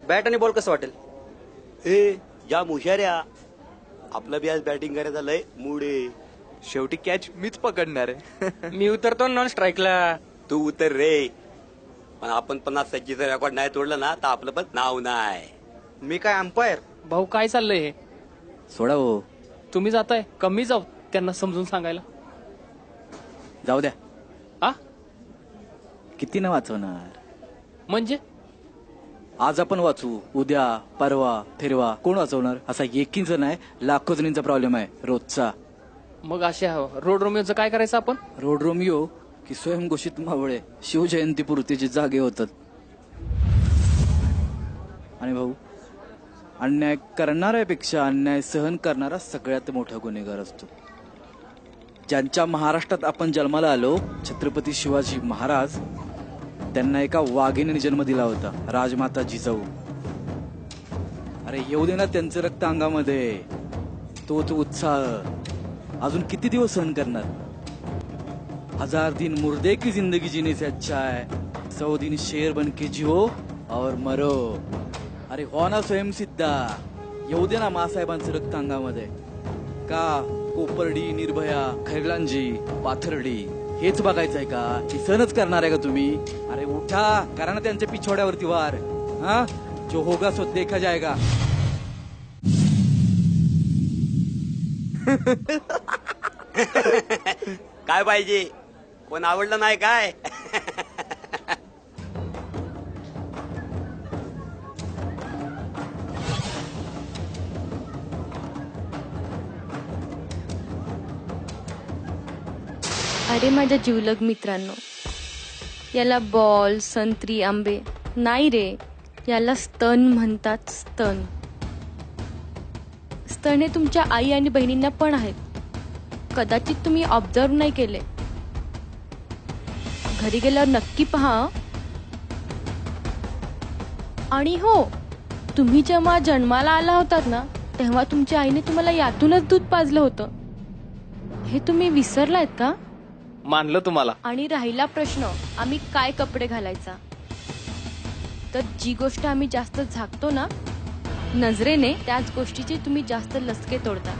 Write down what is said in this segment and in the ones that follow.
Bat आणि ball कसं वाटेल? ए या मुशाऱ्या, आपलं बी आज बॅटिंग करायचं लय मूड आहे. शेवटी कॅच मीच पकडणार आहे. मी उतरतो नॉन स्ट्राईकला. तू उतर रे, पण आपण 50 सज्जीचं रेकॉर्ड नाही तोडलं ना तर आपलं पण नाव नाही. मी काय अंपायर? भाऊ काय चाललंय हे? सोडा हो. तुम्ही जाताय कमी जाऊ त्यांना समजून सांगायला. जाऊ द्या. आ किती ना वाचवणार? म्हणजे आज आपण वाचू, उद्या परवा फिरवा कोण वाचवणार? असा एकीच नाही, लाखो जणींचा प्रॉब्लेम आहे रोजचा. मग अशा रोड रोमिओचं काय करायचं आपण? रोड रोमिओ की स्वयंघोषित मावळे शिवजयंतीपुरतीचे जागे होतात. आणि भाऊ, अन्याय करणाऱ्यापेक्षा अन्याय सहन करणारा सगळ्यात मोठा गुन्हेगार असतो. ज्यांच्या महाराष्ट्रात आपण जन्माला आलो, छत्रपती शिवाजी महाराज, त्यांना एका वाघिणीने जन्म दिला होता, राजमाता जिजाऊ. अरे येऊ दे ना त्यांचं रक्त अंगामध्ये, तोच उत्साह अजून किती दिवस सहन करणार? 1000 दिन मुर्दे की जिंदगी जीने से अच्छा है 100 दिन शेर बन के जियो और मरो. अरे हो ना स्वयंसिद्धा, येऊ दे ना मासाहेबांचं रक्त अंगामध्ये. का कोपर्डी, निर्भया, खैरलांजी, पाथर्डी हेच बघायचंय का? ही सहनच करणार आहे का तुम्ही? अरे उठा, करा ना त्यांच्या पिछोड्यावरती वार. हा, जो होगा सो देखा जाएगा. काय पाहिजे? कोण आवडलं नाही काय? अरे माझ्या जिवलग मित्रांनो, याला बॉल, संत्री, आंबे नाही रे, याला स्तन म्हणतात. स्तन स्तन हे तुमच्या आई आणि बहिणींना पण आहेत. कदाचित तुम्ही ऑब्झर्व नाही केले. घरी गेल्यावर नक्की पहा. आणि हो, तुम्ही जेव्हा जन्माला आला होतात ना, तेव्हा तुमच्या आईने तुम्हाला यातूनच दूध पाजलं होतं. हे तुम्ही विसरलायत का? मानलं तुम्हाला. आणि राहिला प्रश्न आम्ही काय कपडे घालायचा, तर जी गोष्ट आम्ही जास्त झाकतो ना नजरेने, त्याच गोष्टीचे तुम्ही जास्त लसके तोडता.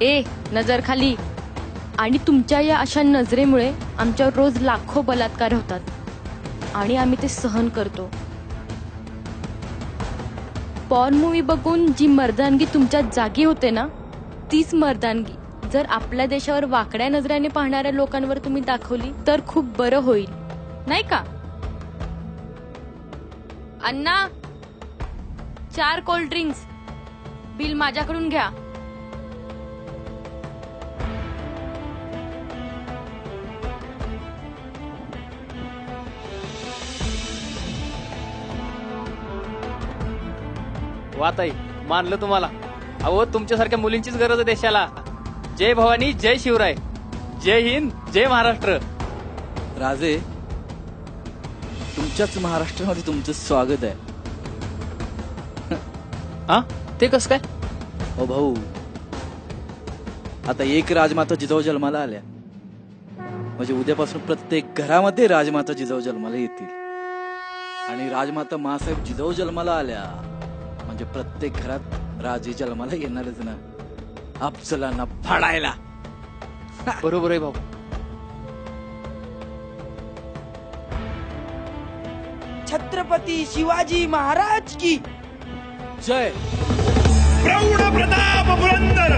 ए नजर खाली. आणि तुमच्या या अशा नजरेमुळे आमच्यावर रोज लाखो बलात्कार होतात आणि आम्ही ते सहन करतो. पॉर्न मूवी बघून जी मर्दानगी तुमच्या जागी होते ना, तीच मर्दानगी जर आपल्या देशावर वाकड्या नजरेने पाहणाऱ्या लोकांवर तुम्ही दाखवली तर खूप बरं होईल, नाही का? अण्णा, 4 कोल्ड ड्रिंक्स, बिल माझ्याकडून घ्या. वाताई, मानलं तुम्हाला. अहो, तुमच्यासारख्या मुलींचीच गरज आहे देशाला. जय भवानी, जय शिवराय, जय हिंद, जय महाराष्ट्र. राजे, तुमच्याच महाराष्ट्रामध्ये तुमचं स्वागत आहे. हा, ते कसं काय? ओ भाऊ, आता एक राजमाता जिजाऊ जन्माला आल्या म्हणजे उद्यापासून प्रत्येक घरामध्ये राजमाता जिजाऊ जन्माला येतील. आणि राजमाता मासाहेब जिजाऊ जन्माला आल्या म्हणजे प्रत्येक घरात राजे जन्माला येणारच ना, अफजलांना फाडायला. बरोबर आहे भाऊ. छत्रपती शिवाजी महाराज की जय. प्रौढ प्रताप पुरंदर